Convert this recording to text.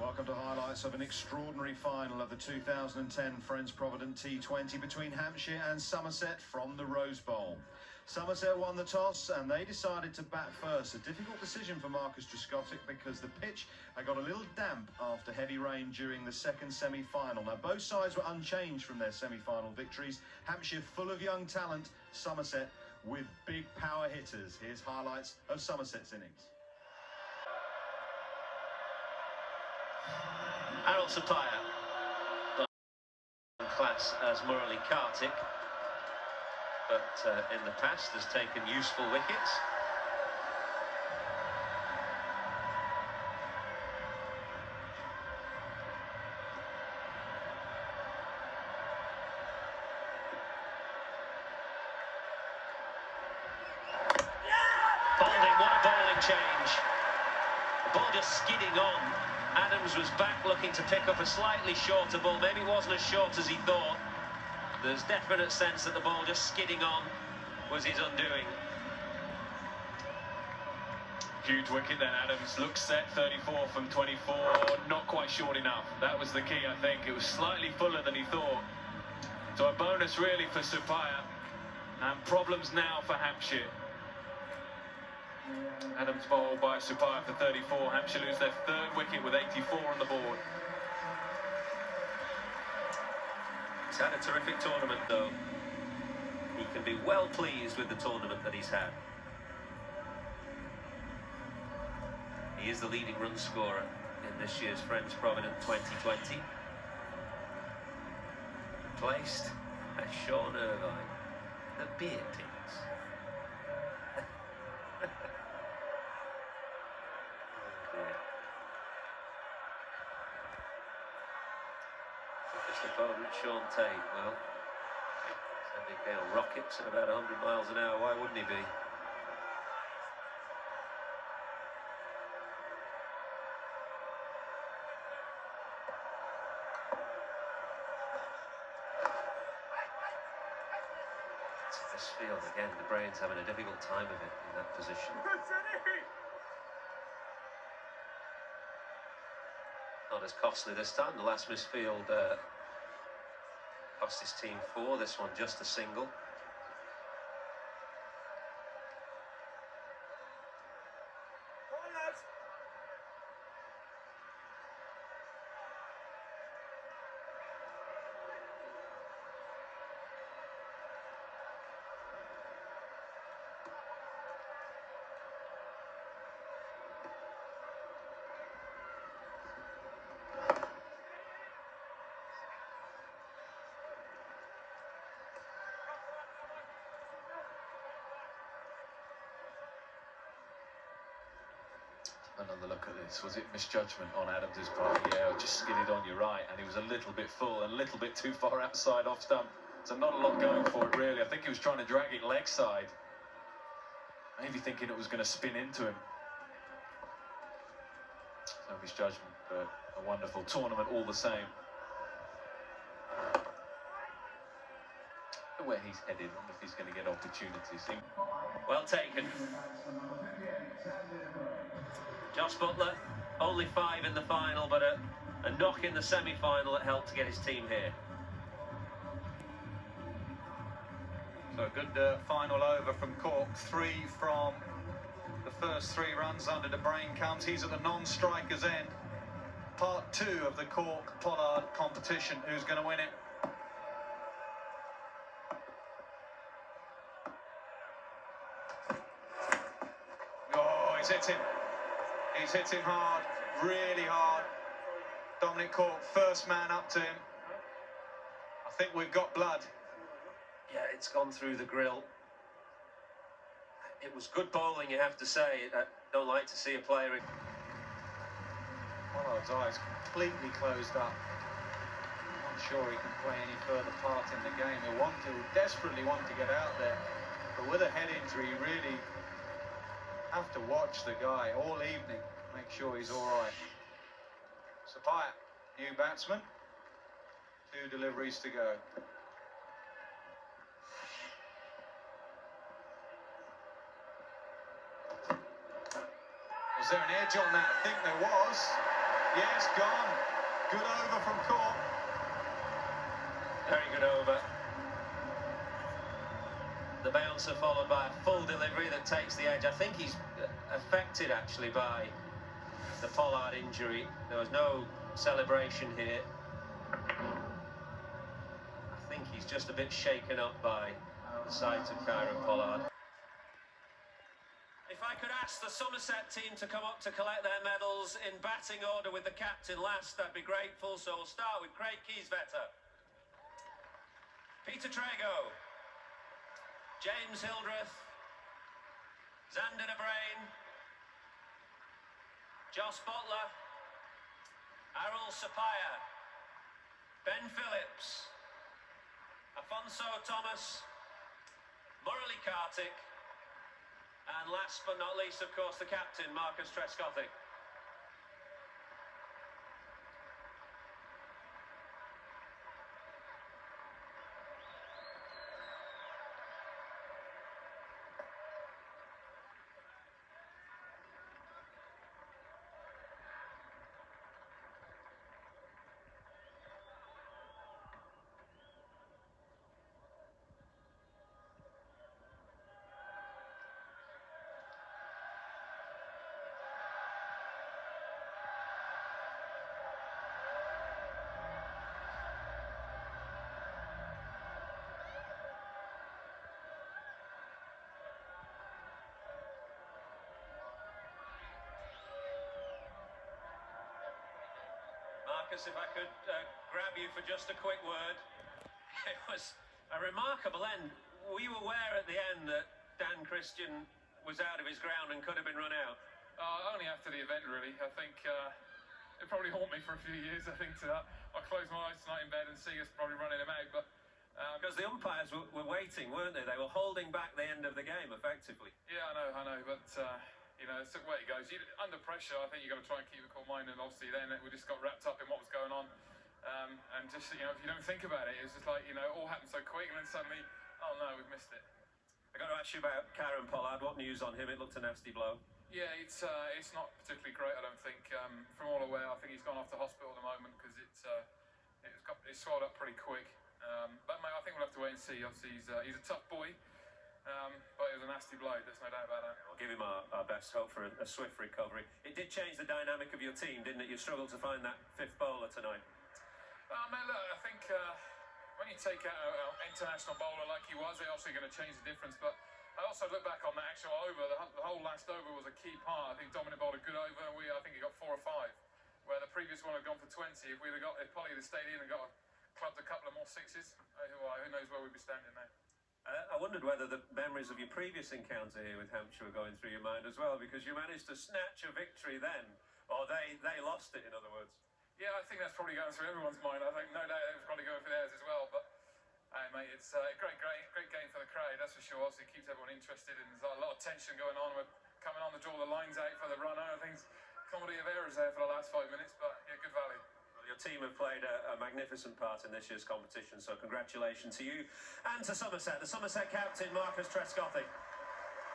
Welcome to highlights of an extraordinary final of the 2010 Friends Provident T20 between Hampshire and Somerset from the Rose Bowl. Somerset won the toss and they decided to bat first. A difficult decision for TRESCOTHICK because the pitch had got a little damp after heavy rain during the second semi-final. Now both sides were unchanged from their semi-final victories. Hampshire full of young talent, Somerset with big power hitters. Here's highlights of Somerset's innings. ARUL SUPPIAH in class as MURALI KARTIK, but in the past has taken useful wickets. Bowling, what a bowling change. The ball just skidding on. Adams was back looking to pick up a slightly shorter ball. Maybe it wasn't as short as he thought. There's definite sense that the ball just skidding on was his undoing. Huge wicket then. Adams looks set, 34 from 24, not quite short enough. That was the key, I think. It was slightly fuller than he thought. So a bonus really for SUPPIAH, and problems now for Hampshire. Adams bowled by SUPPIAH for 34. Hampshire lose their third wicket with 84 on the board. He's had a terrific tournament though. He can be well pleased with the tournament that he's had. He is the leading run scorer in this year's Friends Provident 2020. Replaced by Sean Irvine, the beer tins. Opponent Sean Tate, well, sending down rockets at about 100 miles an hour, why wouldn't he be? It's this field again, the Brain's having a difficult time of it in that position. Not as costly this time. The last misfield cost his team 4, this one just a single. Another look at this. Was it misjudgment on Adams' part? Yeah, just skidded on your right, and he was a little bit full, a little bit too far outside off stump. So not a lot going for it, really. I think he was trying to drag it leg side. Maybe thinking it was going to spin into him. No misjudgment, but a wonderful tournament all the same. Where he's headed, and if he's going to get opportunities. Well taken. JOS BUTTLER, only 5 in the final, but a knock in the semi-final that helped to get his team here. So a good final over from Cork. 3 from the first 3 runs under the Brain comes. He's at the non-strikers end. Part 2 of the Cork Pollard competition. Who's going to win it? Oh, he's hit him. He's hit him hard, really hard. Dominic Cork, first man up to him. I think we've got blood. Yeah, it's gone through the grill. It was good bowling, you have to say. I don't like to see a player in. Pollard's eyes completely closed up. I'm not sure he can play any further part in the game. He'll desperately want to get out there. But with a head injury, you really have to watch the guy all evening, make sure he's all right. SUPPIAH, new batsman, 2 deliveries to go. Was there an edge on that? I think there was. Yes, gone. Good over from Court. Very good over. The bouncer followed by a full delivery that takes the edge. I think he's affected actually by the Pollard injury. There was no celebration here. I think he's just a bit shaken up by the sight of KEIRON Pollard. If I could ask the Somerset team to come up to collect their medals in batting order with the captain last, I'd be grateful. So we'll start with Craig KIESWETTER, Peter Trego, James Hildreth, ZANER, JOS BUTTLER, ARUL SUPPIAH, PHILLIPS, ALFONSO, MURALI KARTIK, and last but not least, of course, the captain, TRESCOTHICK. Marcus, if I could grab you for just a quick word. It was a remarkable end. Were you aware at the end that Dan Christian was out of his ground and could have been run out? Only after the event, really. I think it probably haunt me for a few years. I think I'll close my eyes tonight in bed and see us probably running him out. But because the umpires were waiting, weren't they? They were holding back the end of the game, effectively. Yeah, I know. But you know, it's the way it goes. Under pressure, I think you've got to try and keep a cool mind. And obviously, then we just got wrapped up in what was going on. And just, you know, if you don't think about it, it's just like, you know, it all happened so quick, and then suddenly, oh no, we've missed it. I got to ask you about KEIRON Pollard. What news on him? It looked a nasty blow. Yeah, it's not particularly great, I don't think. From all aware, I think he's gone off to hospital at the moment because it's swelled up pretty quick. But mate, I think we'll have to wait and see. Obviously, he's a tough boy, but it was a nasty blow. There's no doubt about that. We'll give him our best hope for a swift recovery. It did change the dynamic of your team, didn't it? You struggled to find that fifth bowler tonight. Mate, look, I think when you take out an international bowler like he was, they're obviously going to change the difference. But I also look back on the actual over. The whole last over was a key part. I think Dominic bowled a good over, and I think he got 4 or 5, where the previous one had gone for 20. If Polly had stayed in and clubbed a couple of more sixes, who knows where we'd be standing now. I wondered whether the memories of your previous encounter here with Hampshire were going through your mind as well, because you managed to snatch a victory then, or they lost it, in other words. Yeah, I think that's probably going through everyone's mind. I think no doubt it was probably going for theirs as well. But hey, mate, it's a great game for the crowd, that's for sure. Obviously, it keeps everyone interested, and there's a lot of tension going on. We're coming on to draw the lines out for the runner. I think it's comedy of errors there for the last 5 minutes, but yeah, good value. Well, your team have played a magnificent part in this year's competition, so congratulations to you and to Somerset, the Somerset captain, TRESCOTHICK.